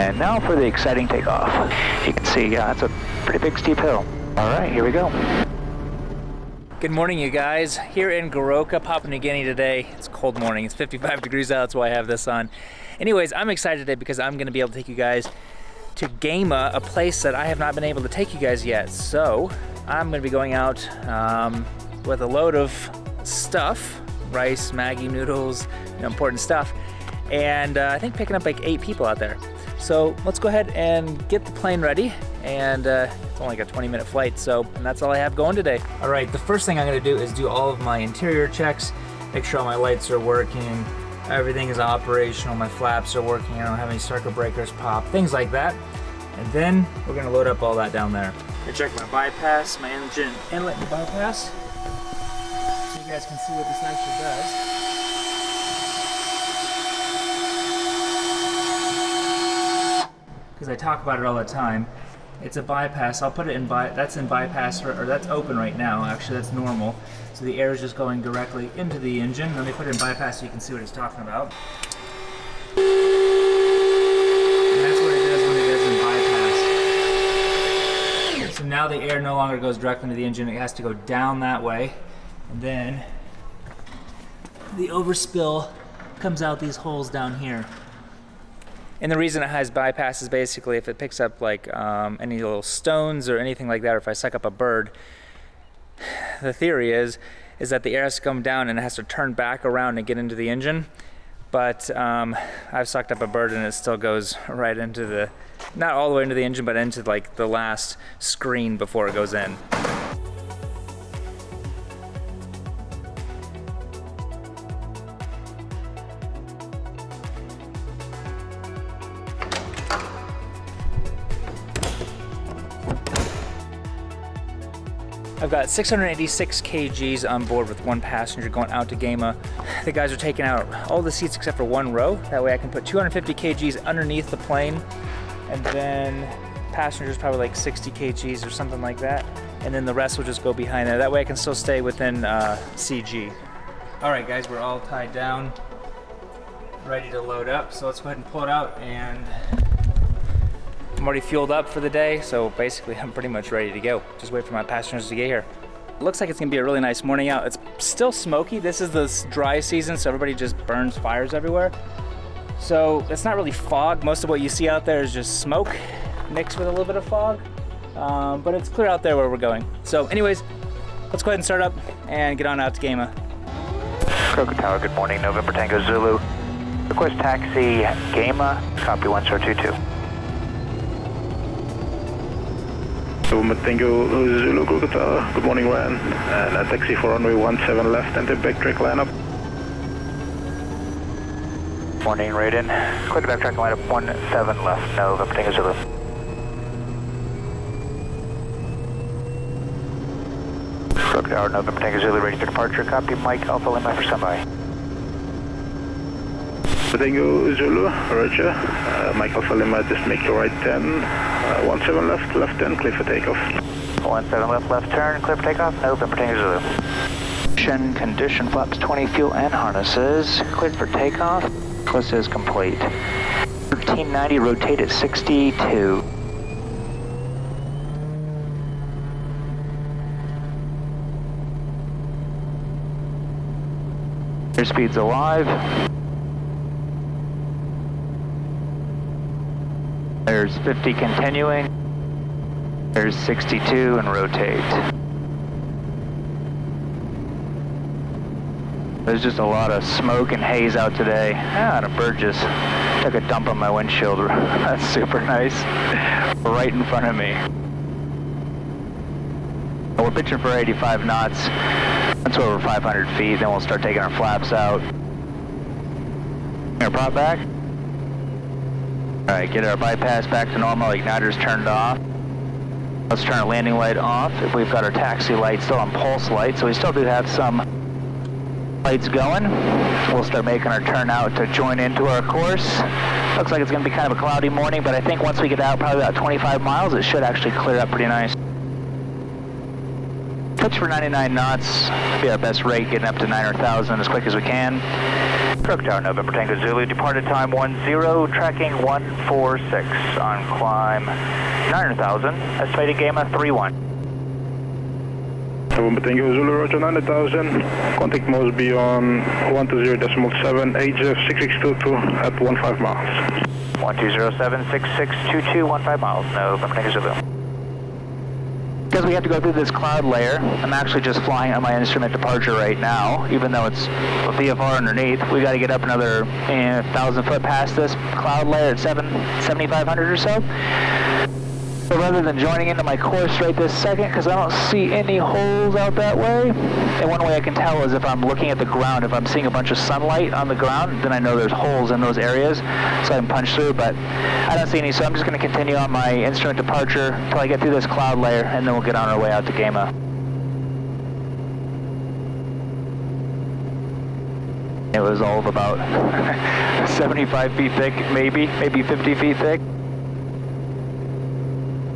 And now for the exciting takeoff. You can see it's a pretty big steep hill. All right, here we go. Good morning, you guys. Here in Goroka, Papua New Guinea today. It's a cold morning. It's 55 degrees out. That's why I have this on. Anyways, I'm excited today because I'm going to be able to take you guys to Gama, a place that I have not been able to take you guys yet. So I'm going to be going out with a load of stuff, rice, Maggi noodles, important stuff, and I think picking up like 8 people out there. So let's go ahead and get the plane ready, and it's only like a 20-minute flight, and that's all I have going today. All right, the first thing I'm gonna do is do all of my interior checks, make sure all my lights are working, everything is operational, my flaps are working, I don't have any circuit breakers pop, things like that. And then we're gonna load up all that down there. I check my bypass, my engine inlet and bypass, so you guys can see what this actually does. Because I talk about it all the time. It's a bypass. I'll put it in that's in bypass, or that's open right now. Actually, that's normal. So the air is just going directly into the engine. Let me put it in bypass so you can see what it's talking about. And that's what it does when it does in bypass. So now the air no longer goes directly into the engine. It has to go down that way. And then the overspill comes out these holes down here. And the reason it has bypass is basically if it picks up like any little stones or anything like that, or if I suck up a bird, the theory is that the air has to come down and it has to turn back around and get into the engine. But I've sucked up a bird and it still goes right into the, not all the way into the engine, but into like the last screen before it goes in. I've got 686 kgs on board with 1 passenger going out to Gama. The guys are taking out all the seats except for 1 row. That way I can put 250 kgs underneath the plane, and then passengers probably like 60 kgs or something like that. And then the rest will just go behind there. That way I can still stay within CG. All right, guys, we're all tied down, ready to load up. So let's go ahead and pull it out, and I'm already fueled up for the day, so basically I'm pretty much ready to go. Just wait for my passengers to get here. It looks like it's gonna be a really nice morning out. It's still smoky. This is the dry season, so everybody just burns fires everywhere. So it's not really fog. Most of what you see out there is just smoke mixed with a little bit of fog. But it's clear out there where we're going. So anyways, let's go ahead and start up and get on out to Gama. Goroka Tower, good morning, November Tango Zulu. Request taxi Gama, copy 1022. Tango Zulu, Goroka Tower. Good morning, Ryan. And a taxi for runway 17 left and the backtrack lineup. Morning, Raiden. Clear the backtrack lineup 17 left. November Tango Zulu. Goroka Tower, November Tango Zulu, ready for departure. Copy, Mike Alpha Lima for standby. Tango Zulu, roger. Mike Alpha Lima, just make your right 10. 17 left, left 10, clear for takeoff. 17 left turn, clear for takeoff. November Tango Zulu. Condition flaps 20, fuel and harnesses. Cleared for takeoff. Close is complete. 1390, rotate at 62. Airspeed's alive. There's 50 continuing. There's 62 and rotate. There's just a lot of smoke and haze out today. And a bird just took a dump on my windshield. That's super nice. Right in front of me. We're pitching for 85 knots. That's over 500 feet. Then we'll start taking our flaps out. Gonna prop back. All right, get our bypass back to normal. Igniter's turned off. Let's turn our landing light off. If we've got our taxi light still on pulse light, so we still do have some lights going. We'll start making our turn out to join into our course. Looks like it's going to be kind of a cloudy morning, but I think once we get out probably about 25 miles, it should actually clear up pretty nice. Pitch for 99 knots. Be our best rate, getting up to 9,000 as quick as we can. Crook Tower, November Tango Zulu, departed time 10, tracking 146 on climb 900,000, estimated Gamma 31. November Tango Zulu, roger 900,000, contact Moresby on 120.7, HF 6622 at 15 miles. 12076622, 15 miles, November Tango Zulu. Because we have to go through this cloud layer, I'm actually just flying on my instrument departure right now, even though it's a VFR underneath. We got to get up another 1,000 foot past this cloud layer at 7,500 or so. So rather than joining into my course right this second, because I don't see any holes out that way, and one way I can tell is if I'm looking at the ground, if I'm seeing a bunch of sunlight on the ground, then I know there's holes in those areas, so I can punch through, but I don't see any, so I'm just going to continue on my instrument departure until I get through this cloud layer, and then we'll get on our way out to Gamma. It was all of about 75 feet thick, maybe 50 feet thick.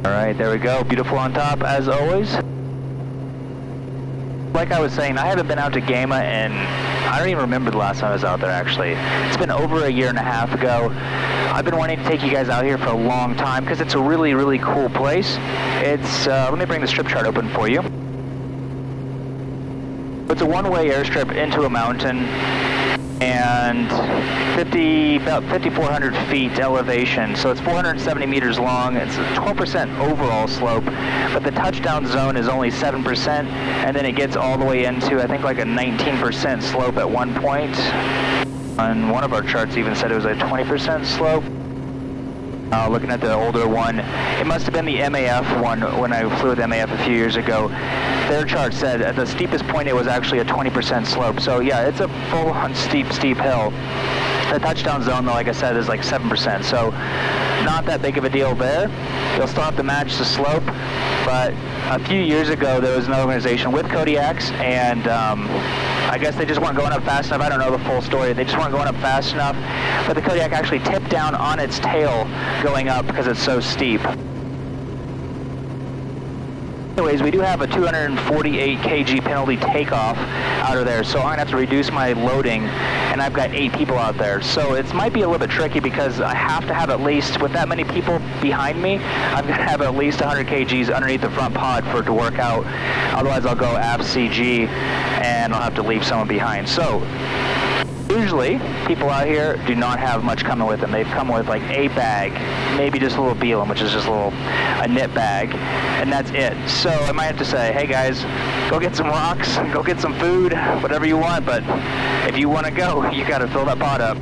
All right, there we go. Beautiful on top, as always. Like I was saying, I haven't been out to Gamma and I don't even remember the last time I was out there, actually. It's been over a year and a half ago. I've been wanting to take you guys out here for a long time because it's a really, really cool place. It's, let me bring the strip chart open for you. It's a one-way airstrip into a mountain and about 5,400 feet elevation, so it's 470 meters long. It's a 12% overall slope, but the touchdown zone is only 7%, and then it gets all the way into, I think, like a 19% slope at one point. On one of our charts even said it was a 20% slope. Looking at the older one, it must have been the MAF one when I flew with MAF a few years ago. Their chart said at the steepest point it was actually a 20% slope. So yeah, it's a full-on steep hill. The touchdown zone, though, like I said, is like 7%. So not that big of a deal there. You'll still have to match the slope. But a few years ago, there was an organization with Kodiaks, and I guess they just weren't going up fast enough. I don't know the full story. They just weren't going up fast enough. But the Kodiak actually tipped down on its tail going up because it's so steep. Anyways, we do have a 248 kg penalty takeoff out of there, so I'm going to have to reduce my loading, and I've got 8 people out there. So it might be a little bit tricky because I have to have at least, with that many people behind me, I've got to have at least 100 kgs underneath the front pod for it to work out. Otherwise, I'll go aft CG, and I'll have to leave someone behind. So usually, people out here do not have much coming with them. They've come with like a bag, maybe just a little Beelum, which is just a knit bag, and that's it. So I might have to say, hey guys, go get some rocks, go get some food, whatever you want, but if you want to go, you got to fill that pod up.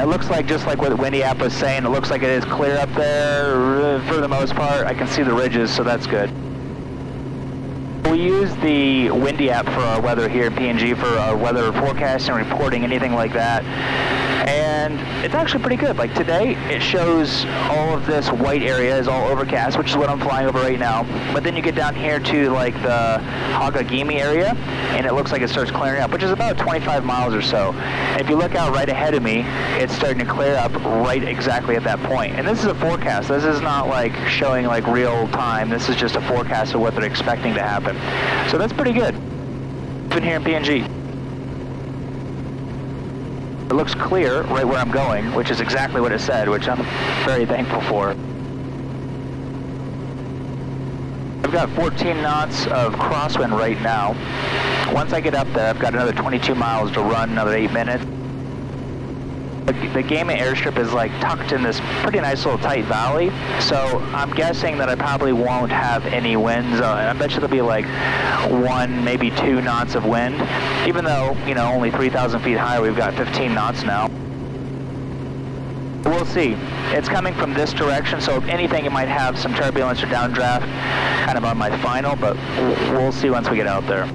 It looks like, just like what Windy App was saying, it looks like it is clear up there for the most part. I can see the ridges, so that's good. We use the Windy App for our weather here in PNG, for our weather forecasting, reporting, anything like that. And it's actually pretty good. Like today, it shows all of this white area is all overcast, which is what I'm flying over right now. But then you get down here to like the Hagagimi area, and it looks like it starts clearing up, which is about 25 miles or so. And if you look out right ahead of me, it's starting to clear up right exactly at that point. And this is a forecast. This is not like showing like real time. This is just a forecast of what they're expecting to happen. So that's pretty good. Even here in PNG. It looks clear right where I'm going, which is exactly what it said, which I'm very thankful for. I've got 14 knots of crosswind right now. Once I get up there, I've got another 22 miles to run, another 8 minutes. The Gamma airstrip is like tucked in this pretty nice little tight valley, so I'm guessing that I probably won't have any winds. I bet you there'll be like 1, maybe 2 knots of wind, even though, you know, only 3,000 feet high, we've got 15 knots now. We'll see. It's coming from this direction, so if anything, it might have some turbulence or downdraft kind of on my final, but we'll see once we get out there.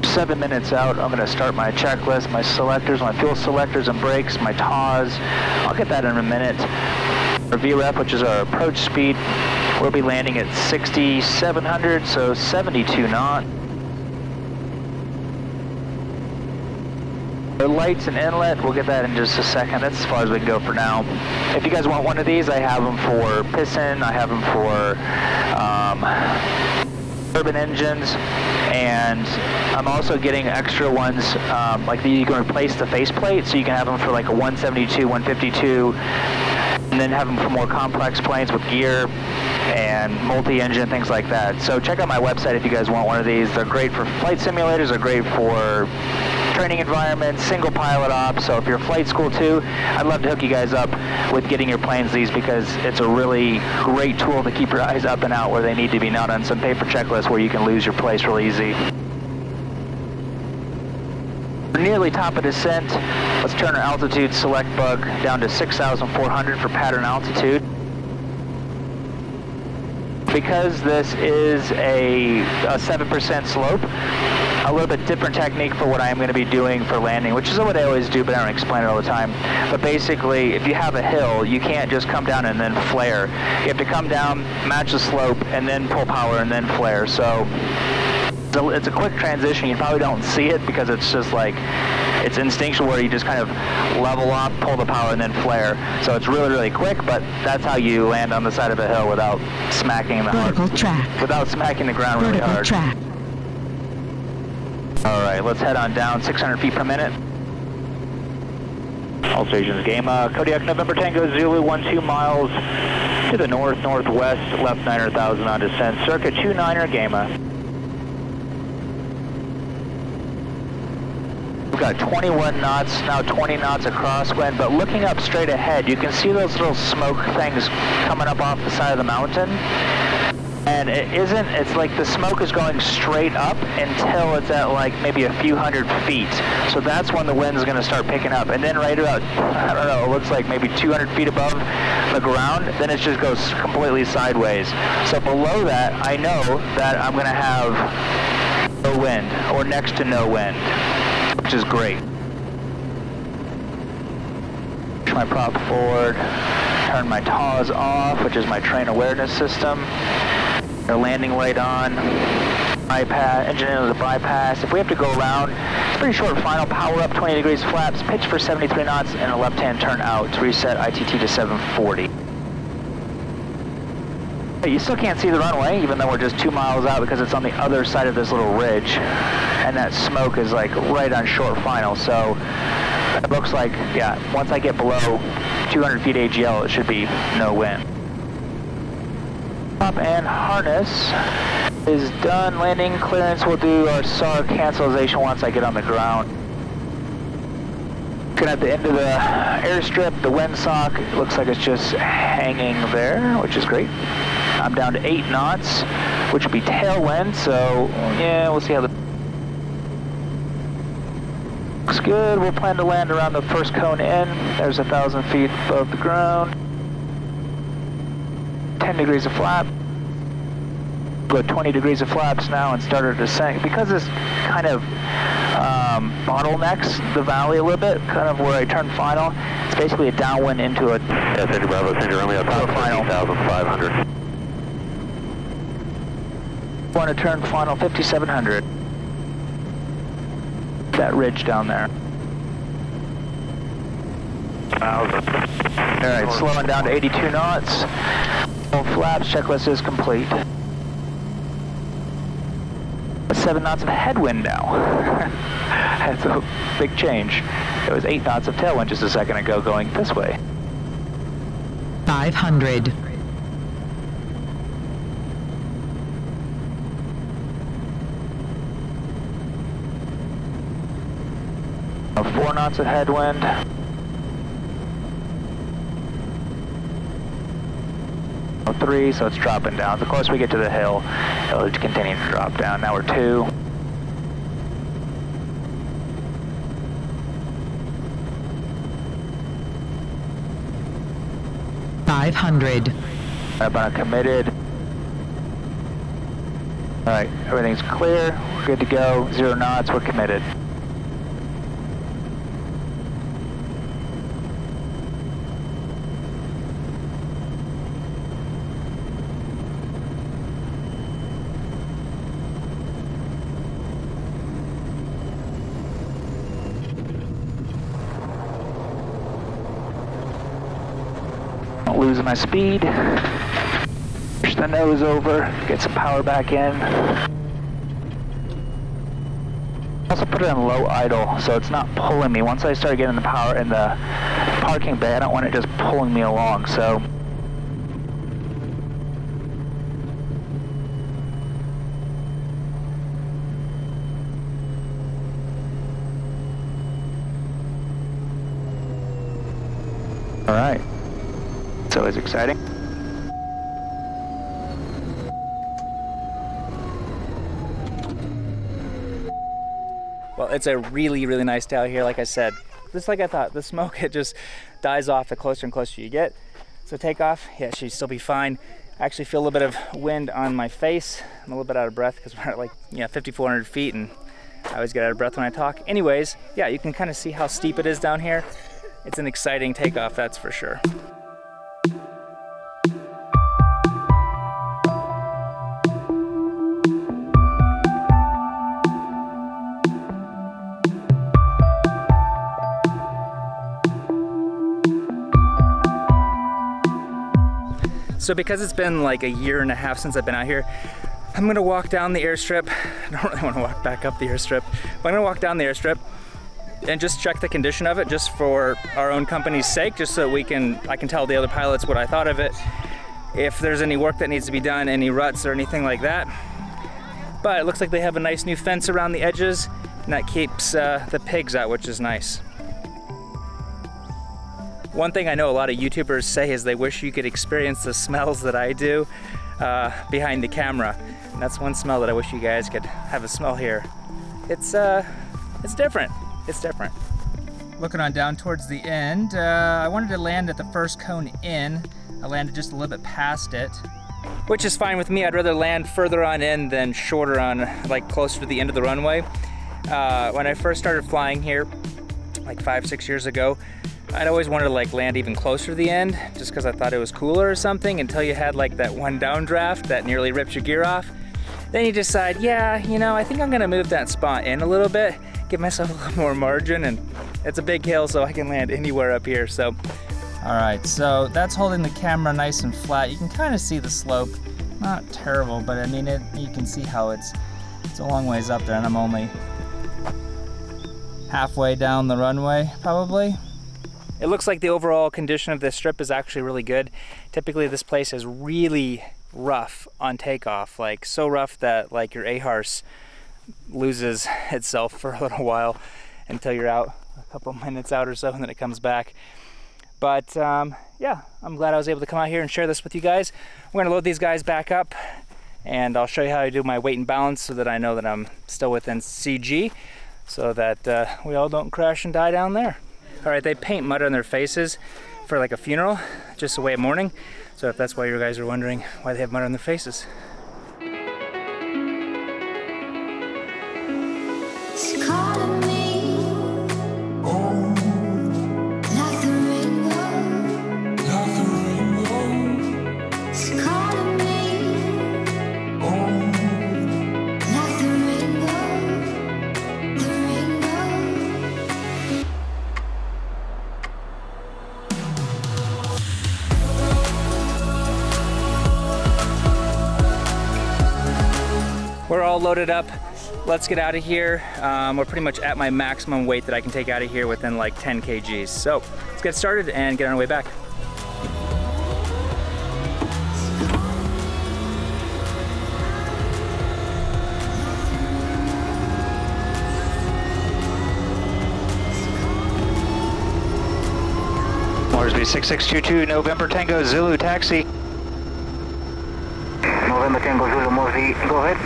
7 minutes out, I'm going to start my checklist, my selectors, my fuel selectors and brakes, my TAWs. I'll get that in a minute. Our VREF, which is our approach speed, we'll be landing at 6,700, so 72 knots. The lights and inlet, we'll get that in just a second. That's as far as we can go for now. If you guys want one of these, I have them for piston, I have them for turbine engines, and I'm also getting extra ones, like you can replace the faceplate, so you can have them for like a 172, 152, and then have them for more complex planes with gear and multi-engine, things like that. So check out my website if you guys want one of these. They're great for flight simulators, they're great for training environments, single pilot ops. So if you're flight school too, I'd love to hook you guys up with getting your planes these, because it's a really great tool to keep your eyes up and out where they need to be, not on some paper checklist where you can lose your place real easy. We're nearly top of descent. Let's turn our altitude select bug down to 6,400 for pattern altitude. Because this is a 7% slope, a little bit different technique for what I am going to be doing for landing, which is what I always do, but I don't explain it all the time. But basically, if you have a hill, you can't just come down and then flare. You have to come down, match the slope, and then pull power, and then flare. So it's a quick transition. You probably don't see it because it's just like, it's instinctual where you just kind of level off, pull the power, and then flare. So it's really, really quick, but that's how you land on the side of a hill without smacking the without smacking the ground really hard. Track. All right, let's head on down 600 feet per minute. All stations game. Kodiak November Tango Zulu 12 miles to the north-northwest, left 9,000 on descent. Circa 29er Gamma. We've got 21 knots, now 20 knots of crosswind, but looking up straight ahead, you can see those little smoke things coming up off the side of the mountain. And it's like the smoke is going straight up until it's at like maybe a few hundred feet. So that's when the wind's going to start picking up. And then right about, I don't know, it looks like maybe 200 feet above the ground, then it just goes completely sideways. So below that, I know that I'm going to have no wind, or next to no wind, which is great. Push my prop forward, turn my TAWS off, which is my train awareness system. The landing light on, bypass, engine into the bypass. If we have to go around, it's pretty short final. Power up 20 degrees flaps, pitch for 73 knots, and a left-hand turn out to reset ITT to 740. But you still can't see the runway, even though we're just 2 miles out, because it's on the other side of this little ridge. And that smoke is like right on short final. So it looks like, yeah, once I get below 200 feet AGL, it should be no wind. Prop and harness is done. Landing clearance, we'll do our SAR cancellation once I get on the ground. Looking at the end of the airstrip, the windsock, it looks like it's just hanging there, which is great. I'm down to 8 knots, which will be tailwind, so yeah, we'll see how the... Looks good. We'll plan to land around the first cone in. There's 1,000 feet above the ground. 10 degrees of flap. Go 20 degrees of flaps now and start our descent. Because this kind of bottlenecks the valley a little bit, kind of where I turn final, it's basically a downwind into a... Yeah, Central Bravo, Central Romeo, top 50,500. Want to turn final 5,700. That ridge down there. 1,000. Alright, slowing down to 82 knots. Full flaps, checklist is complete. 7 knots of headwind now. That's a big change. It was 8 knots of tailwind just a second ago going this way. 500. Of 4 knots of headwind. Oh, 3, so it's dropping down. The closer we get to the hill, it'll continue to drop down. Now we're 2. Up on a committed. Alright, everything's clear. We're good to go. 0 knots, we're committed. Losing my speed. Push the nose over, get some power back in. also put it in low idle, so it's not pulling me. Once I start getting the power in the parking bay, I don't want it just pulling me along, so. All right, it's always exciting. Well, it's a really, really nice day out here, like I said. Just like I thought, the smoke, it just dies off the closer and closer you get. So takeoff, yeah, should still be fine. I actually feel a little bit of wind on my face. I'm a little bit out of breath because we're at like, 5,400 feet, and I always get out of breath when I talk. Anyways, yeah, you can kind of see how steep it is down here. It's an exciting takeoff, that's for sure. So because it's been like a year and a half since I've been out here, I'm gonna walk down the airstrip. I don't really wanna walk back up the airstrip, but I'm gonna walk down the airstrip and just check the condition of it just for our own company's sake, just so I can tell the other pilots what I thought of it, if there's any work that needs to be done, any ruts or anything like that. But it looks like they have a nice new fence around the edges, and that keeps the pigs out, which is nice. One thing I know a lot of YouTubers say is they wish you could experience the smells that I do behind the camera. And that's one smell that I wish you guys could have a smell here. It's different. It's different. Looking on down towards the end, I wanted to land at the first cone in. I landed just a little bit past it, which is fine with me. I'd rather land further on in than shorter on, like, closer to the end of the runway. When I first started flying here, like 5-6 years ago, I'd always wanted to like land even closer to the end just because I thought it was cooler or something, until you had like that one downdraft that nearly ripped your gear off. Then you decide, yeah, I think I'm gonna move that spot in a little bit, give myself a little more margin, and it's a big hill so I can land anywhere up here, so. All right, so that's holding the camera nice and flat. You can kind of see the slope, not terrible, but I mean, you can see how it's a long ways up there, and I'm only halfway down the runway, probably. It looks like the overall condition of this strip is actually really good. Typically this place is really rough on takeoff, like so rough that like your AHRS loses itself for a little while until you're out, a couple minutes out or so, and then it comes back. But yeah, I'm glad I was able to come out here and share this with you guys. We're gonna load these guys back up, and I'll show you how I do my weight and balance so that I know that I'm still within CG, so that we all don't crash and die down there. All right, they paint mud on their faces for like a funeral, just a way of mourning. So if that's why you guys are wondering why they have mud on their faces. We're all loaded up. Let's get out of here. We're pretty much at my maximum weight that I can take out of here within like 10 kgs. So let's get started and get on our way back. Moresby 6622, November Tango Zulu taxi. November Tango Zulu Moresby, go ahead.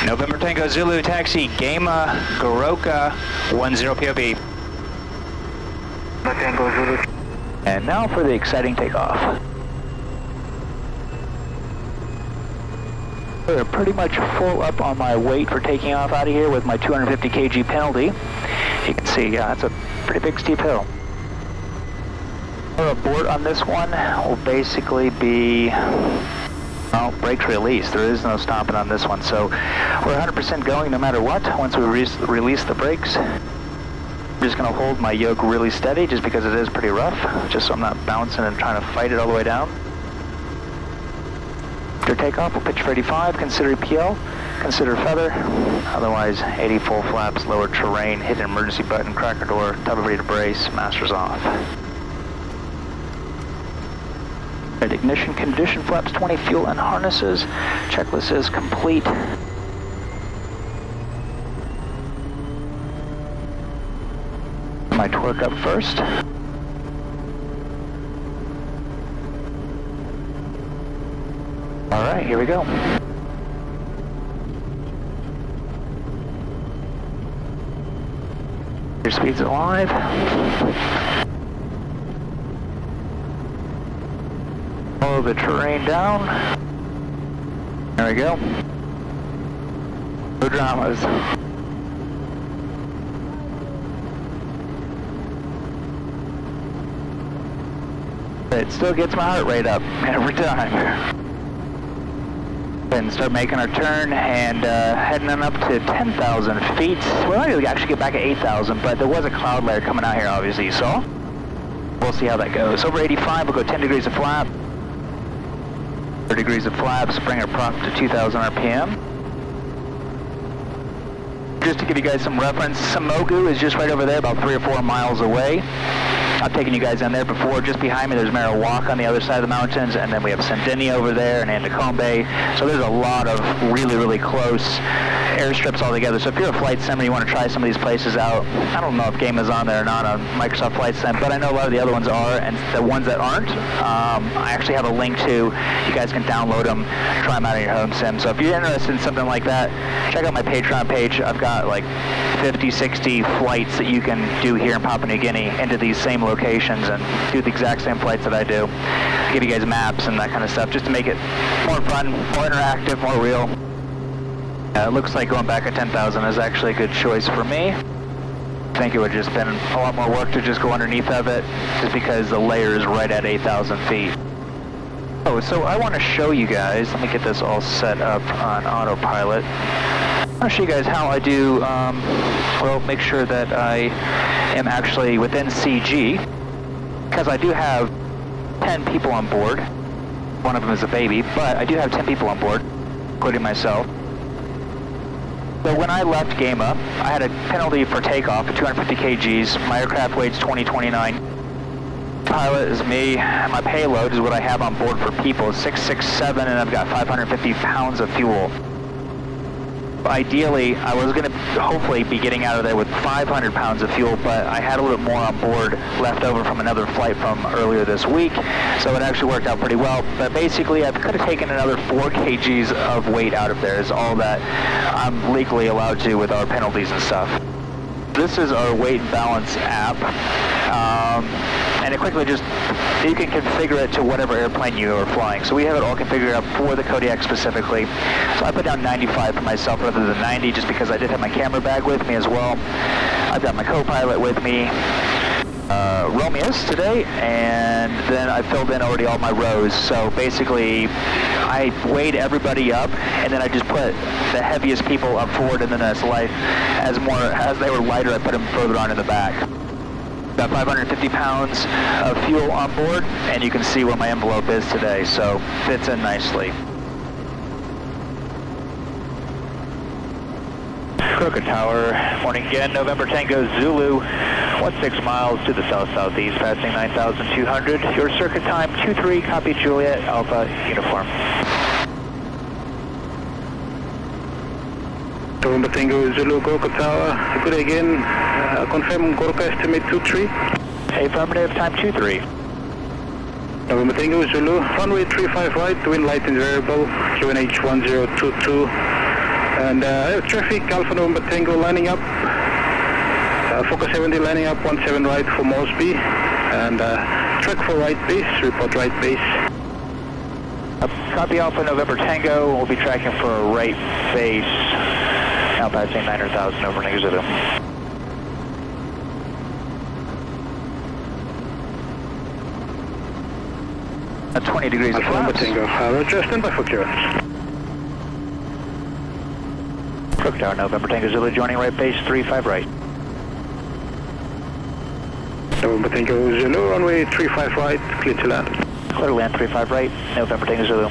November Tango Zulu taxi, Gamma Goroka 10 POP. Tango Zulu. And now for the exciting takeoff. We're pretty much full up on my weight for taking off out of here with my 250 kg penalty. You can see, that's a pretty big steep hill. Our abort on this one will basically be, well, brakes released. There is no stopping on this one, so we're 100% going no matter what. Once we release the brakes, I'm just going to hold my yoke really steady just because it is pretty rough, just so I'm not bouncing and trying to fight it all the way down. After takeoff, we'll pitch for 85, consider EPL. consider feather. Otherwise, 80 full flaps, lower terrain, hit an emergency button, cracker door, tub ready to brace, master's off. Right, ignition, condition, flaps 20, fuel and harnesses. Checklist is complete. My torque up first. All right, here we go. Your speed's alive. Follow the terrain down. There we go. No dramas. It still gets my heart rate up every time. And start making our turn and heading on up to 10,000 feet. Well, I didn't actually get back at 8,000, but there was a cloud layer coming out here, obviously, you saw. We'll see how that goes. Over 85, we'll go 10 degrees of flap. 30 degrees of flaps, bring our prop to 2,000 RPM. Just to give you guys some reference, Samogu is just right over there, about 3 or 4 miles away. I've taken you guys in there before. Just behind me, there's Marawak on the other side of the mountains, and then we have Sendini over there and Andakombe. So there's a lot of really, really close airstrips all together. So if you're a flight sim and you want to try some of these places out, I don't know if game is on there or not on Microsoft Flight Sim, but I know a lot of the other ones are, and the ones that aren't, I actually have a link to. You guys can download them, try them out on your home sim. So if you're interested in something like that, check out my Patreon page. I've got like 50, 60 flights that you can do here in Papua New Guinea into these same locations and do the exact same flights that I do. Give you guys maps and that kind of stuff just to make it more fun, more interactive, more real. It looks like going back at 10,000 is actually a good choice for me. I think it would have just been a lot more work to just go underneath of it just because the layer is right at 8,000 feet. Oh, so I want to show you guys, let me get this all set up on autopilot. I want to show you guys how I do, well, make sure that I am actually within CG, because I do have 10 people on board. One of them is a baby, but I do have 10 people on board, including myself. So when I left Game Up, I had a penalty for takeoff at 250 kgs. My aircraft weighs 2029. Pilot is me. My payload is what I have on board for people, is 667, and I've got 550 pounds of fuel. Ideally, I was going to hopefully be getting out of there with 500 pounds of fuel, but I had a little bit more on board left over from another flight from earlier this week, so it actually worked out pretty well. But basically, I could have taken another 4 kgs of weight out of there, is all that I'm legally allowed to with our penalties and stuff. This is our weight and balance app, and it quickly just, you can configure it to whatever airplane you are flying. So we have it all configured up for the Kodiak specifically. So I put down 95 for myself rather than 90 just because I did have my camera bag with me as well. I've got my co-pilot with me, Romeus today, and then I filled in already all my rows. So basically, I weighed everybody up, and then I just put the heaviest people up forward, and then as they were lighter, I put them further on in the back. Got 550 pounds of fuel on board, and you can see where my envelope is today, so fits in nicely. Goroka Tower, morning again, November Tango Zulu, 16 miles to the south-southeast, passing 9,200. Your circuit time, 23, copy Juliet, Alpha, uniform. November Tango Zulu, Goroka Tower, good again, confirm Goroka estimate 23. Affirmative, time 23. November Tango Zulu, runway 35 right, wind light and variable, QNH 1022. And traffic, Alpha November Tango lining up, Fokker 70 lining up, 17 right for Moresby, and track for right base, report right base. Copy Alpha November Tango, we'll be tracking for a right base, now passing 900,000 over Tango Zulu. 20 degrees of flaps. Tango, Roger, stand by for clearance. Goroka Tower, November Tango Zulu, joining right base, 35 right. November Tango Zulu, runway 35 right, clear to land. Clear to land, 35 right, November Tango Zulu.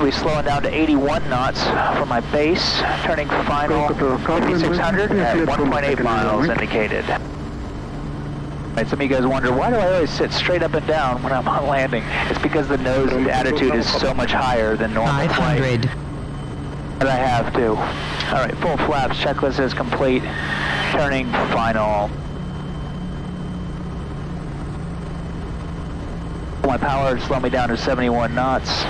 We'll be slowing down to 81 knots from my base, turning final 5600 at 1.8 miles indicated. Right, some of you guys wonder, why do I always sit straight up and down when I'm on landing? It's because the nose attitude is so much higher than normal 500. flight. That I have to. All right, full flaps, checklist is complete. Turning final. My power slow me down to 71 knots.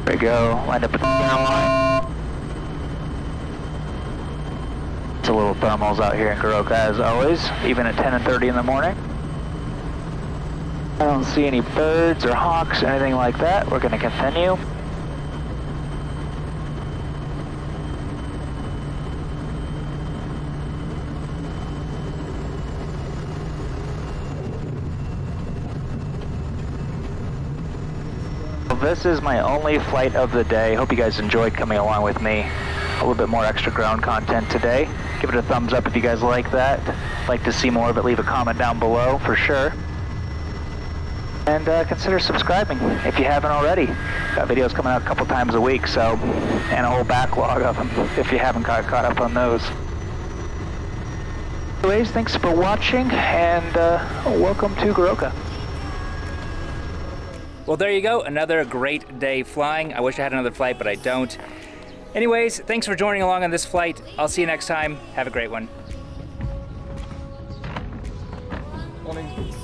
There we go, lined up at the downline. It's a little thermals out here in Goroka as always, even at 10 and 30 in the morning. I don't see any birds or hawks or anything like that. We're going to continue. This is my only flight of the day. Hope you guys enjoyed coming along with me. A little bit more extra ground content today. Give it a thumbs up if you guys like that. Like to see more of it, leave a comment down below for sure. And consider subscribing if you haven't already. Got videos coming out a couple times a week, so, and a whole backlog of them if you haven't got caught up on those. Anyways, thanks for watching, and welcome to Goroka. Well, there you go, another great day flying. I wish I had another flight, but I don't. Anyways, thanks for joining along on this flight. I'll see you next time. Have a great one. Morning.